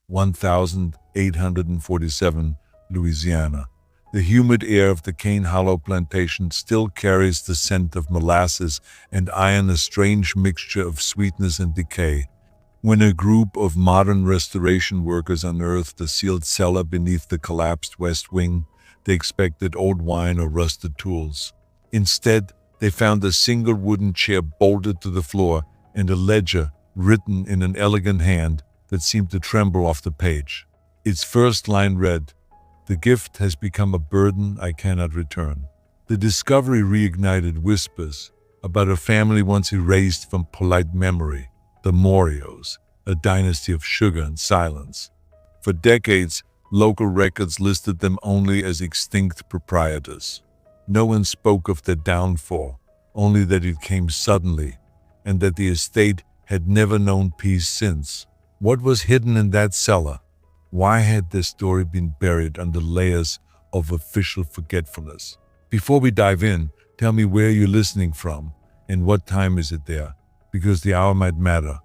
1847, Louisiana. The humid air of the Cane Hollow plantation still carries the scent of molasses and iron, a strange mixture of sweetness and decay. When a group of modern restoration workers unearthed a sealed cellar beneath the collapsed west wing, they expected old wine or rusted tools. Instead, they found a single wooden chair bolted to the floor and a ledger written in an elegant hand that seemed to tremble off the page. Its first line read, "The gift has become a burden I cannot return." The discovery reignited whispers about a family once erased from polite memory, the Moreaus, a dynasty of sugar and silence. For decades, local records listed them only as extinct proprietors. No one spoke of their downfall, only that it came suddenly, and that the estate had never known peace since. What was hidden in that cellar? Why had their story been buried under layers of official forgetfulness? Before we dive in, tell me where you're listening from and what time is it there, because the hour might matter.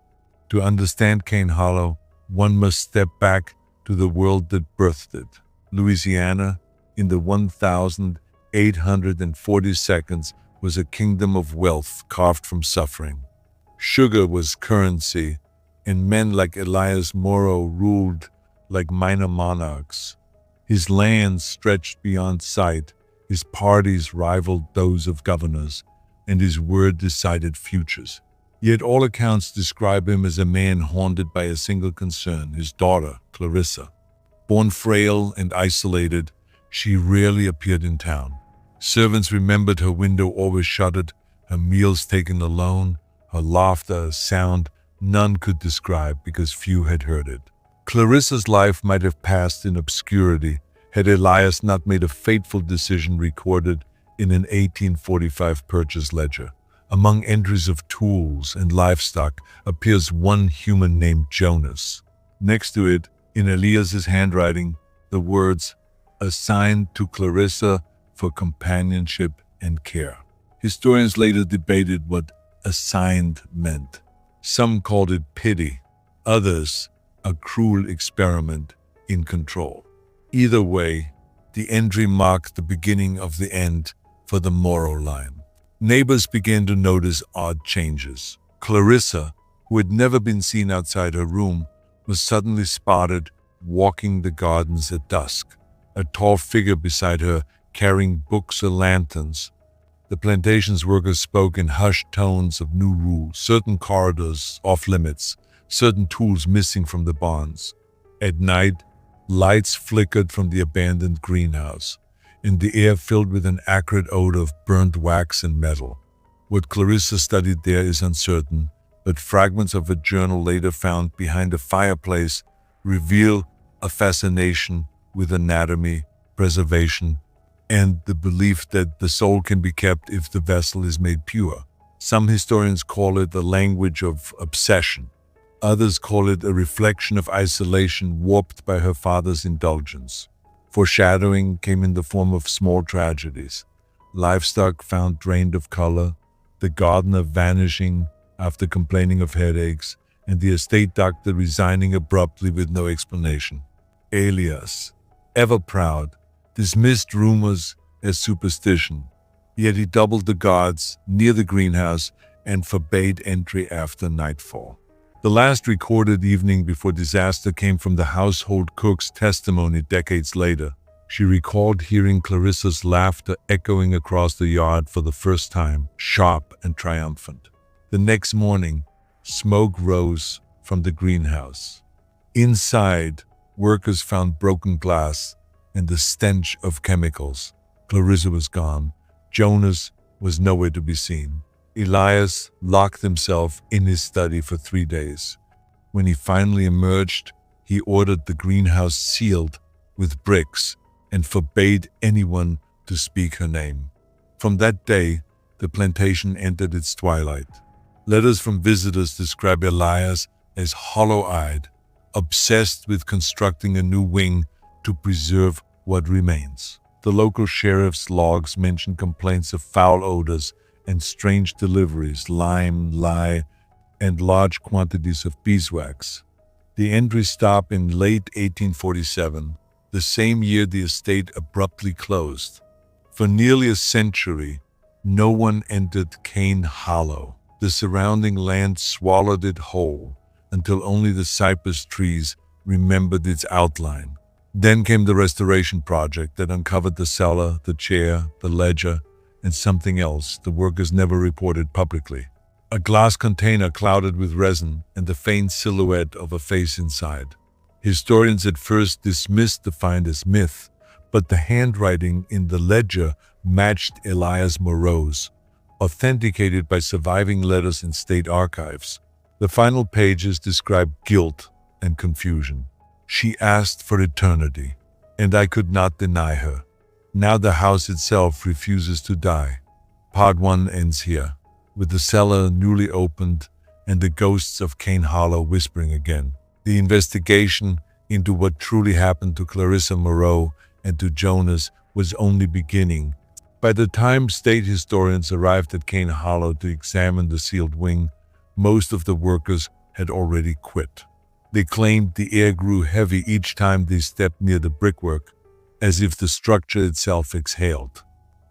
To understand Cane Hollow, one must step back to the world that birthed it. Louisiana, in the 1840s, was a kingdom of wealth carved from suffering. Sugar was currency, and men like Elias Moreau ruled like minor monarchs. His lands stretched beyond sight, his parties rivaled those of governors, and his word decided futures. Yet all accounts describe him as a man haunted by a single concern, his daughter, Clarissa. Born frail and isolated, she rarely appeared in town. Servants remembered her window always shuttered, her meals taken alone, her laughter a sound none could describe because few had heard it. Clarissa's life might have passed in obscurity had Elias not made a fateful decision recorded in an 1845 purchase ledger. Among entries of tools and livestock appears one human named Jonas. Next to it, in Elias's handwriting, the words, "Assigned to Clarissa for companionship and care." Historians later debated what assigned meant. Some called it pity, others a cruel experiment in control. Either way, the entry marked the beginning of the end for the Moreau line. Neighbors began to notice odd changes. Clarissa, who had never been seen outside her room, was suddenly spotted walking the gardens at dusk, a tall figure beside her carrying books or lanterns. The plantation's workers spoke in hushed tones of new rules, certain corridors off limits, certain tools missing from the barns. At night, lights flickered from the abandoned greenhouse, and the air filled with an acrid odor of burnt wax and metal. What Clarissa studied there is uncertain, but fragments of a journal later found behind a fireplace reveal a fascination with anatomy, preservation, and the belief that the soul can be kept if the vessel is made pure. Some historians call it the language of obsession. Others call it a reflection of isolation warped by her father's indulgence. Foreshadowing came in the form of small tragedies. Livestock found drained of color, the gardener vanishing after complaining of headaches, and the estate doctor resigning abruptly with no explanation. Elias, ever proud, dismissed rumors as superstition, yet he doubled the guards near the greenhouse and forbade entry after nightfall. The last recorded evening before disaster came from the household cook's testimony decades later. She recalled hearing Clarissa's laughter echoing across the yard for the first time, sharp and triumphant. The next morning, smoke rose from the greenhouse. Inside, workers found broken glass and the stench of chemicals. Clarissa was gone. Jonas was nowhere to be seen. Elias locked himself in his study for 3 days. When he finally emerged, he ordered the greenhouse sealed with bricks and forbade anyone to speak her name. From that day, the plantation entered its twilight. Letters from visitors describe Elias as hollow-eyed, obsessed with constructing a new wing to preserve what remains. The local sheriff's logs mention complaints of foul odors and strange deliveries, lime, lye, and large quantities of beeswax. The entries stop in late 1847, the same year the estate abruptly closed. For nearly a century, no one entered Cane Hollow. The surrounding land swallowed it whole, until only the cypress trees remembered its outline. Then came the restoration project that uncovered the cellar, the chair, the ledger, and something else the workers never reported publicly. A glass container clouded with resin and the faint silhouette of a face inside. Historians at first dismissed the find as myth, but the handwriting in the ledger matched Elias Moreau's, authenticated by surviving letters in state archives. The final pages describe guilt and confusion. She asked for eternity, and I could not deny her. Now the house itself refuses to die. Part 1 ends here, with the cellar newly opened and the ghosts of Cane Hollow whispering again. The investigation into what truly happened to Clarissa Moreau and to Jonas was only beginning. By the time state historians arrived at Cane Hollow to examine the sealed wing, most of the workers had already quit. They claimed the air grew heavy each time they stepped near the brickwork, as if the structure itself exhaled.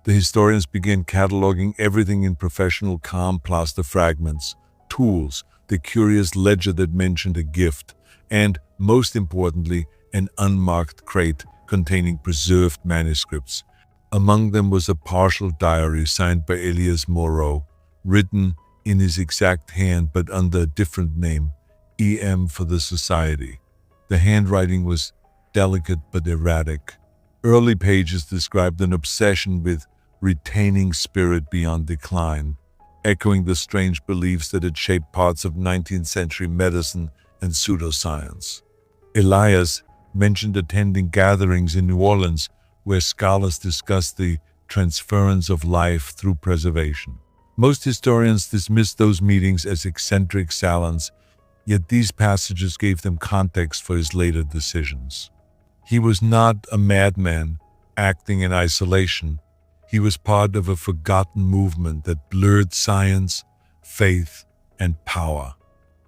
The historians began cataloging everything in professional calm plaster fragments, tools, the curious ledger that mentioned a gift, and, most importantly, an unmarked crate containing preserved manuscripts. Among them was a partial diary signed by Elias Moreau, written in his exact hand but under a different name, E.M. for the Society. The handwriting was delicate but erratic. Early pages described an obsession with retaining spirit beyond decline, echoing the strange beliefs that had shaped parts of 19th century medicine and pseudoscience. Elias mentioned attending gatherings in New Orleans where scholars discussed the transference of life through preservation. Most historians dismissed those meetings as eccentric salons, yet these passages gave them context for his later decisions. He was not a madman acting in isolation. He was part of a forgotten movement that blurred science, faith, and power.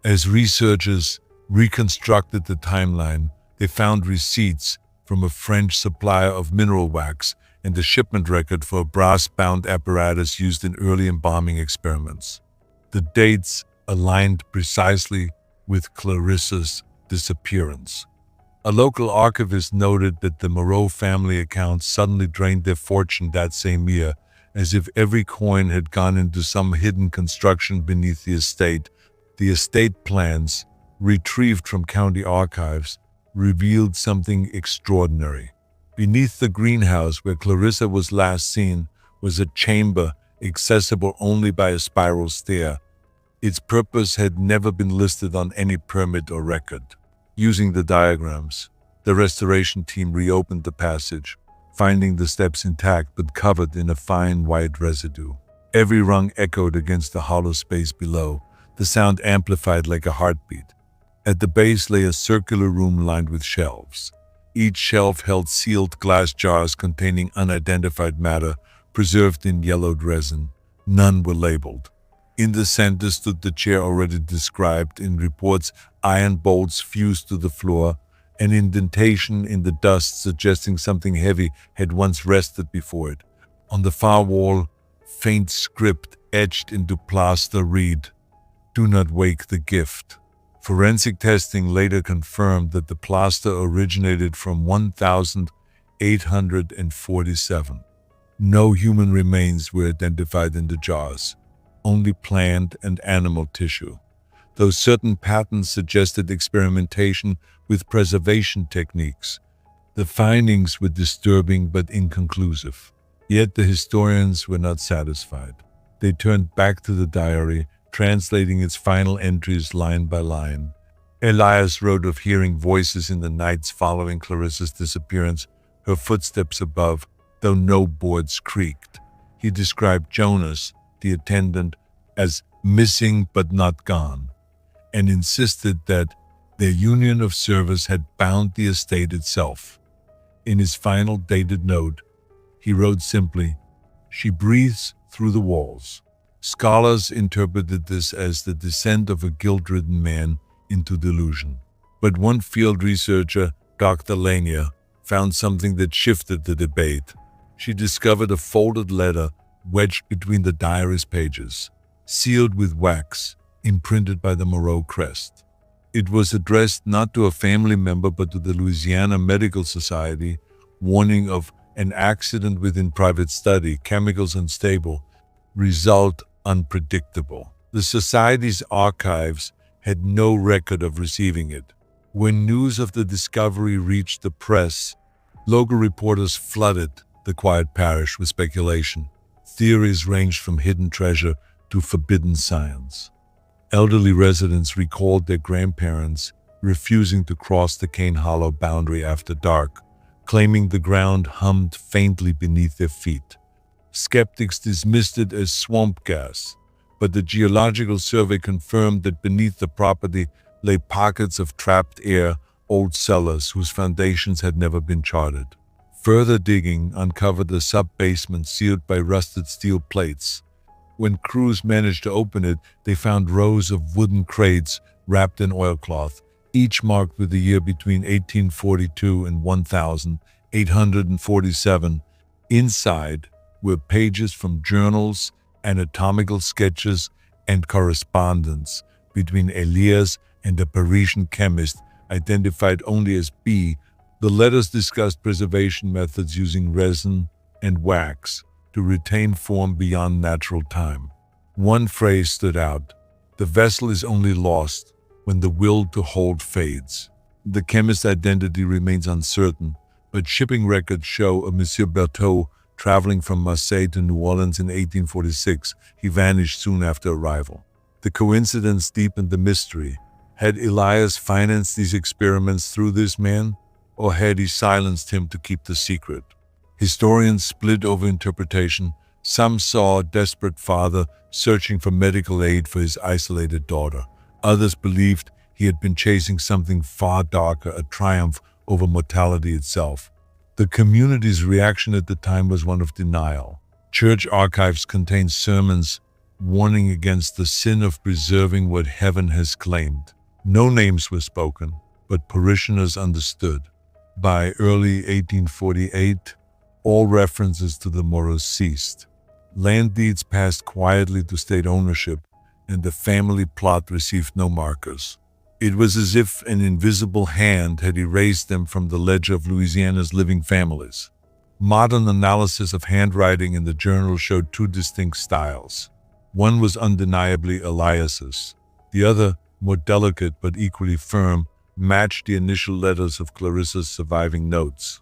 As researchers reconstructed the timeline, they found receipts from a French supplier of mineral wax and a shipment record for a brass-bound apparatus used in early embalming experiments. The dates aligned precisely with Clarissa's disappearance. A local archivist noted that the Moreau family accounts suddenly drained their fortune that same year, as if every coin had gone into some hidden construction beneath the estate. The estate plans, retrieved from county archives, revealed something extraordinary. Beneath the greenhouse where Clarissa was last seen was a chamber accessible only by a spiral stair. Its purpose had never been listed on any permit or record. Using the diagrams, the restoration team reopened the passage, finding the steps intact but covered in a fine white residue. Every rung echoed against the hollow space below, the sound amplified like a heartbeat. At the base lay a circular room lined with shelves. Each shelf held sealed glass jars containing unidentified matter preserved in yellowed resin. None were labeled. In the center stood the chair already described. In reports, iron bolts fused to the floor, an indentation in the dust suggesting something heavy had once rested before it. On the far wall, faint script etched into plaster read, "Do not wake the gift." Forensic testing later confirmed that the plaster originated from 1847. No human remains were identified in the jars, only plant and animal tissue, though certain patterns suggested experimentation with preservation techniques. The findings were disturbing but inconclusive. Yet the historians were not satisfied. They turned back to the diary, translating its final entries line by line. Elias wrote of hearing voices in the nights following Clarissa's disappearance, her footsteps above, though no boards creaked. He described Jonas, the attendant, as missing but not gone, and insisted that their union of service had bound the estate itself. In his final dated note, he wrote simply, "She breathes through the walls." Scholars interpreted this as the descent of a guilt-ridden man into delusion. But one field researcher, Dr. Lanier, found something that shifted the debate. She discovered a folded letter wedged between the diary's pages, sealed with wax, imprinted by the Moreau crest. It was addressed not to a family member but to the Louisiana Medical Society, warning of an accident within private study, chemicals unstable, result unpredictable. The Society's archives had no record of receiving it. When news of the discovery reached the press, local reporters flooded the quiet parish with speculation. Theories ranged from hidden treasure to forbidden science. Elderly residents recalled their grandparents refusing to cross the Cane Hollow boundary after dark, claiming the ground hummed faintly beneath their feet. Skeptics dismissed it as swamp gas, but the Geological Survey confirmed that beneath the property lay pockets of trapped air, old cellars whose foundations had never been charted. Further digging uncovered a sub-basement sealed by rusted steel plates. When crews managed to open it, they found rows of wooden crates wrapped in oilcloth, each marked with the year between 1842 and 1847. Inside were pages from journals, anatomical sketches, and correspondence between Elias and a Parisian chemist identified only as B. The letters discussed preservation methods using resin and wax to retain form beyond natural time. One phrase stood out: "The vessel is only lost when the will to hold fades." The chemist's identity remains uncertain, but shipping records show a Monsieur Berthaud traveling from Marseille to New Orleans in 1846. He vanished soon after arrival. The coincidence deepened the mystery. Had Elias financed these experiments through this man, or had he silenced him to keep the secret? Historians split over interpretation. Some saw a desperate father searching for medical aid for his isolated daughter. Others believed he had been chasing something far darker, a triumph over mortality itself. The community's reaction at the time was one of denial. Church archives contain sermons warning against the sin of preserving what heaven has claimed. No names were spoken, but parishioners understood. By early 1848, all references to the Moros ceased. Land deeds passed quietly to state ownership, and the family plot received no markers. It was as if an invisible hand had erased them from the ledger of Louisiana's living families. Modern analysis of handwriting in the journal showed two distinct styles. One was undeniably Elias's. The other, more delicate but equally firm, matched the initial letters of Clarissa's surviving notes.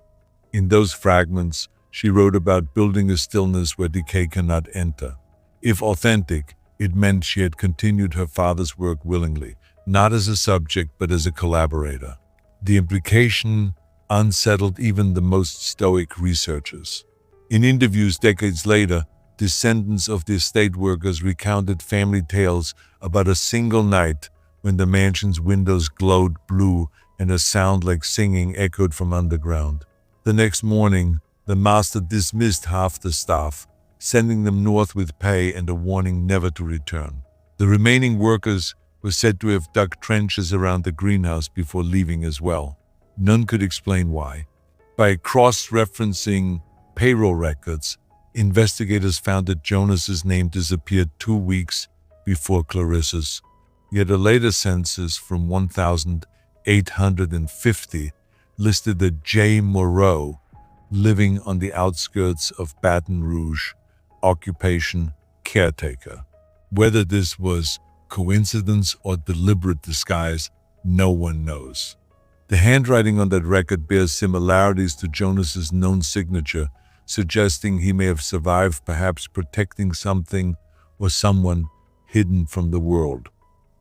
In those fragments, she wrote about building a stillness where decay cannot enter. If authentic, it meant she had continued her father's work willingly, not as a subject but as a collaborator. The implication unsettled even the most stoic researchers. In interviews decades later, descendants of the estate workers recounted family tales about a single night when the mansion's windows glowed blue and a sound like singing echoed from underground. The next morning, the master dismissed half the staff, sending them north with pay and a warning never to return. The remaining workers were said to have dug trenches around the greenhouse before leaving as well. None could explain why. By cross-referencing payroll records, investigators found that Jonas's name disappeared 2 weeks before Clarissa's. Yet a later census from 1850 listed a J. Moreau living on the outskirts of Baton Rouge, occupation caretaker. Whether this was coincidence or deliberate disguise, no one knows. The handwriting on that record bears similarities to Jonas's known signature, suggesting he may have survived, perhaps protecting something or someone hidden from the world.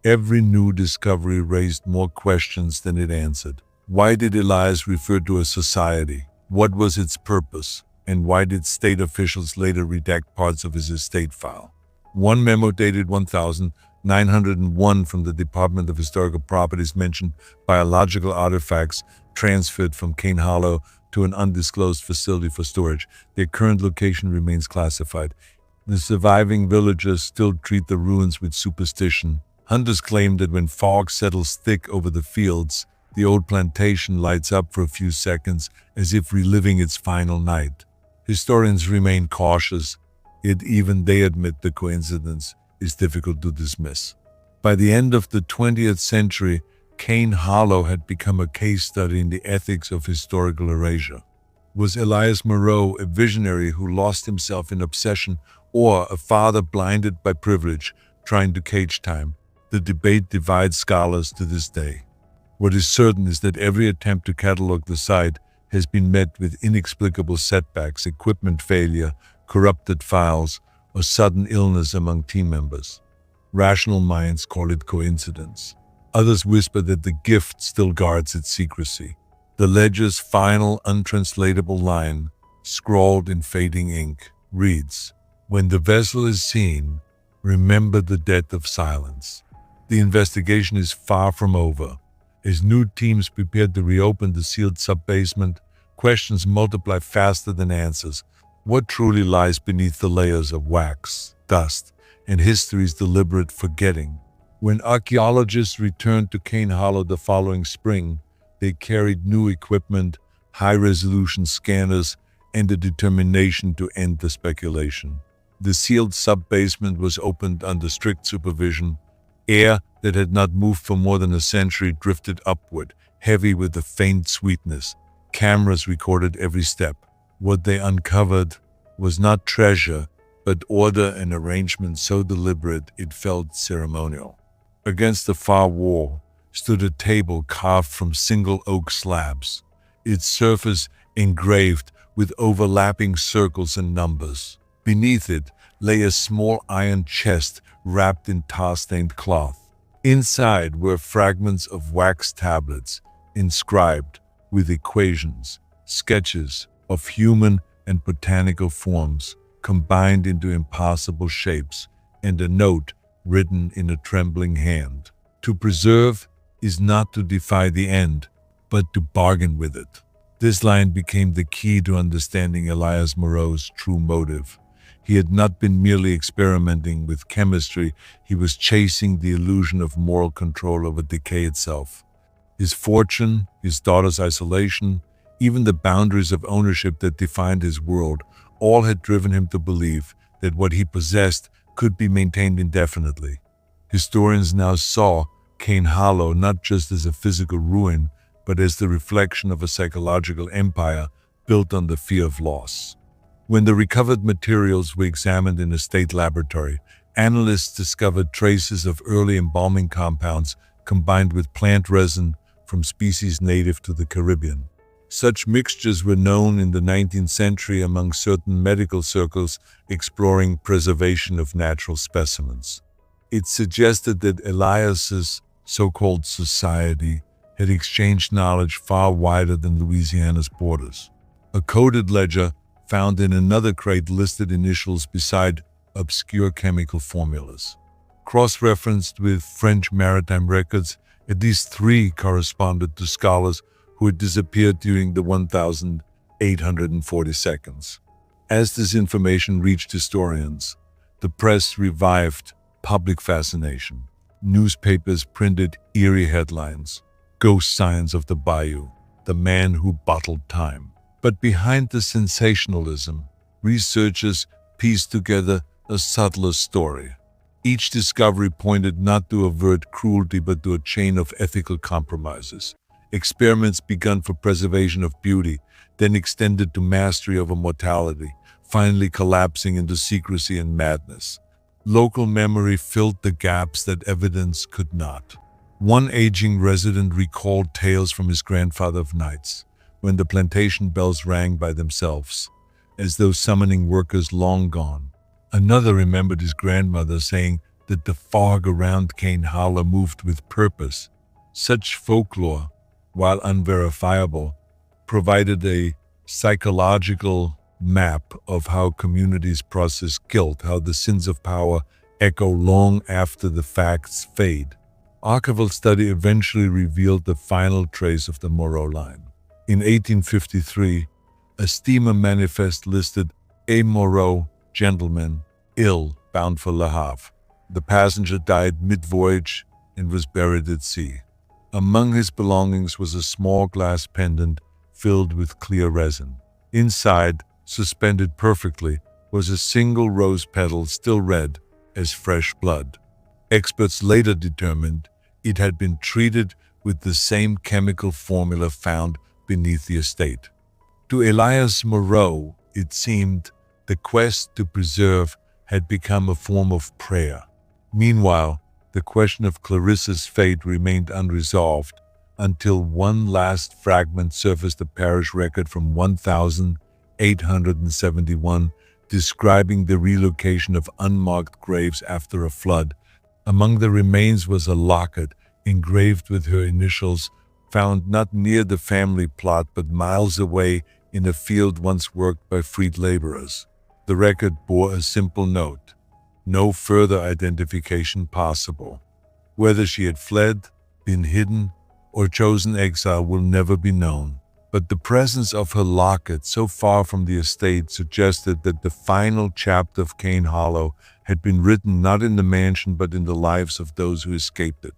Every new discovery raised more questions than it answered. Why did Elias refer to a society? What was its purpose? And why did state officials later redact parts of his estate file? One memo dated 1901 from the Department of Historical Properties mentioned biological artifacts transferred from Cane Hollow to an undisclosed facility for storage. Their current location remains classified. The surviving villagers still treat the ruins with superstition. Hunters claim that when fog settles thick over the fields, The old plantation lights up for a few seconds as if reliving its final night. Historians remain cautious, yet even they admit the coincidence is difficult to dismiss. By the end of the 20th century, Cane Hollow had become a case study in the ethics of historical erasure. Was Elias Moreau a visionary who lost himself in obsession, or a father blinded by privilege trying to cage time? The debate divides scholars to this day. What is certain is that every attempt to catalog the site has been met with inexplicable setbacks, equipment failure, corrupted files, or sudden illness among team members. Rational minds call it coincidence. Others whisper that the gift still guards its secrecy. The ledger's final untranslatable line, scrawled in fading ink, reads, "When the vessel is seen, remember the death of silence." The investigation is far from over. As new teams prepare to reopen the sealed sub-basement, questions multiply faster than answers. What truly lies beneath the layers of wax, dust, and history's deliberate forgetting? When archaeologists returned to Cane Hollow the following spring, they carried new equipment, high-resolution scanners, and a determination to end the speculation. The sealed sub-basement was opened under strict supervision. Air that had not moved for more than a century drifted upward, heavy with a faint sweetness. Cameras recorded every step. What they uncovered was not treasure, but order and arrangement so deliberate it felt ceremonial. Against the far wall stood a table carved from single oak slabs, its surface engraved with overlapping circles and numbers. Beneath it lay a small iron chest wrapped in tar-stained cloth. Inside were fragments of wax tablets inscribed with equations, sketches of human and botanical forms combined into impossible shapes, and a note written in a trembling hand. To preserve is not to defy the end, but to bargain with it. This line became the key to understanding Elias Moreau's true motive. He had not been merely experimenting with chemistry, he was chasing the illusion of moral control over decay itself. His fortune, his daughter's isolation, even the boundaries of ownership that defined his world, all had driven him to believe that what he possessed could be maintained indefinitely. Historians now saw Cane Hollow not just as a physical ruin, but as the reflection of a psychological empire built on the fear of loss. When the recovered materials were examined in a state laboratory, analysts discovered traces of early embalming compounds combined with plant resin from species native to the Caribbean. Such mixtures were known in the 19th century among certain medical circles exploring preservation of natural specimens. It suggested that Elias's so-called society had exchanged knowledge far wider than Louisiana's borders. A coded ledger found in another crate listed initials beside obscure chemical formulas. Cross-referenced with French maritime records, at least 3 corresponded to scholars who had disappeared during the 1,840 seconds. As this information reached historians, the press revived public fascination. Newspapers printed eerie headlines: "Ghost Signs of the Bayou, the man who bottled time." But behind the sensationalism, researchers pieced together a subtler story. Each discovery pointed not to overt cruelty but to a chain of ethical compromises. Experiments begun for preservation of beauty, then extended to mastery over mortality, finally collapsing into secrecy and madness. Local memory filled the gaps that evidence could not. One aging resident recalled tales from his grandfather of nights, when the plantation bells rang by themselves, as though summoning workers long gone. Another remembered his grandmother saying that the fog around Cane Hollow moved with purpose. Such folklore, while unverifiable, provided a psychological map of how communities process guilt, how the sins of power echo long after the facts fade. Archival study eventually revealed the final trace of the Moreau line. In 1853, a steamer manifest listed "A Moreau, gentleman, ill, bound for Le Havre." The passenger died mid-voyage and was buried at sea. Among his belongings was a small glass pendant filled with clear resin. Inside, suspended perfectly, was a single rose petal still red as fresh blood. Experts later determined it had been treated with the same chemical formula found beneath the estate. To Elias Moreau, it seemed the quest to preserve had become a form of prayer. Meanwhile, the question of Clarissa's fate remained unresolved until one last fragment surfaced, a parish record from 1871 describing the relocation of unmarked graves after a flood. Among the remains was a locket engraved with her initials, found not near the family plot but miles away in a field once worked by freed laborers. The record bore a simple note: no further identification possible. Whether she had fled, been hidden, or chosen exile will never be known. But the presence of her locket so far from the estate suggested that the final chapter of Cane Hollow had been written not in the mansion but in the lives of those who escaped it.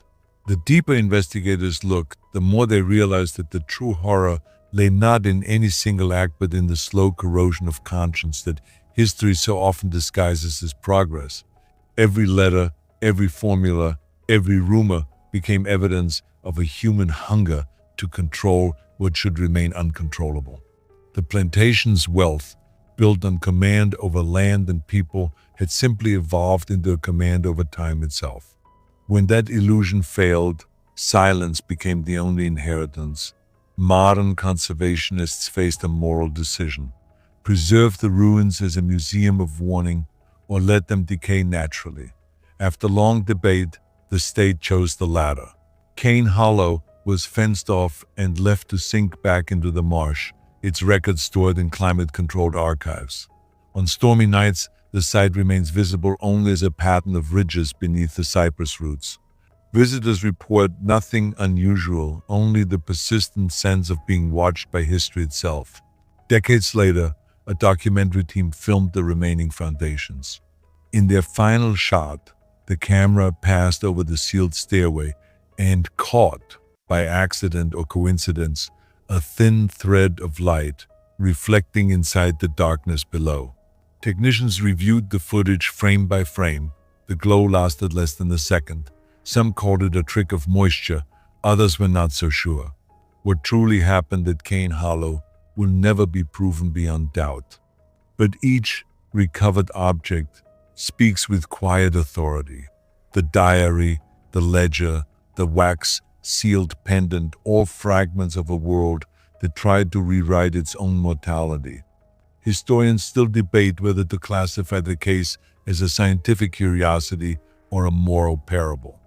The deeper investigators looked, the more they realized that the true horror lay not in any single act but in the slow corrosion of conscience that history so often disguises as progress. Every letter, every formula, every rumor became evidence of a human hunger to control what should remain uncontrollable. The plantation's wealth, built on command over land and people, had simply evolved into a command over time itself. When that illusion failed, silence became the only inheritance. Modern conservationists faced a moral decision: preserve the ruins as a museum of warning, or let them decay naturally. After long debate, the state chose the latter. Cane Hollow was fenced off and left to sink back into the marsh, its records stored in climate-controlled archives. On stormy nights, the site remains visible only as a pattern of ridges beneath the cypress roots. Visitors report nothing unusual, only the persistent sense of being watched by history itself. Decades later, a documentary team filmed the remaining foundations. In their final shot, the camera passed over the sealed stairway and caught, by accident or coincidence, a thin thread of light reflecting inside the darkness below. Technicians reviewed the footage frame by frame. The glow lasted less than a second. Some called it a trick of moisture, others were not so sure. What truly happened at Cane Hollow will never be proven beyond doubt. But each recovered object speaks with quiet authority. The diary, the ledger, the wax-sealed pendant, all fragments of a world that tried to rewrite its own mortality. Historians still debate whether to classify the case as a scientific curiosity or a moral parable.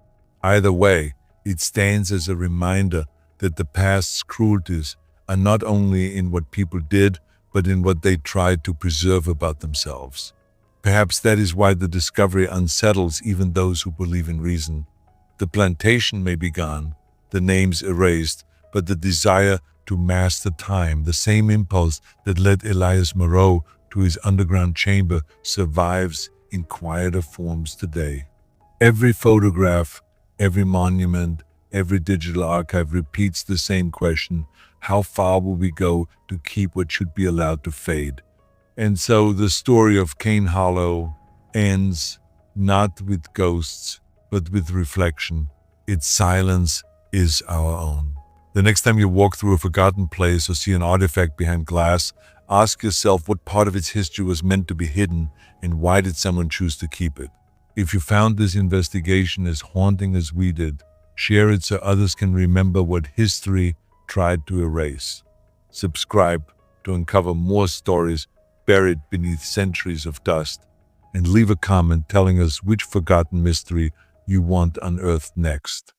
Either way, it stands as a reminder that the past's cruelties are not only in what people did, but in what they tried to preserve about themselves. Perhaps that is why the discovery unsettles even those who believe in reason. The plantation may be gone, the names erased, but the desire to master time, the same impulse that led Elias Moreau to his underground chamber, survives in quieter forms today. Every photograph, every monument, every digital archive repeats the same question: how far will we go to keep what should be allowed to fade? And so the story of Cane Hollow ends not with ghosts, but with reflection. Its silence is our own. The next time you walk through a forgotten place or see an artifact behind glass, ask yourself what part of its history was meant to be hidden and why did someone choose to keep it. If you found this investigation as haunting as we did, share it so others can remember what history tried to erase. Subscribe to uncover more stories buried beneath centuries of dust, and leave a comment telling us which forgotten mystery you want unearthed next.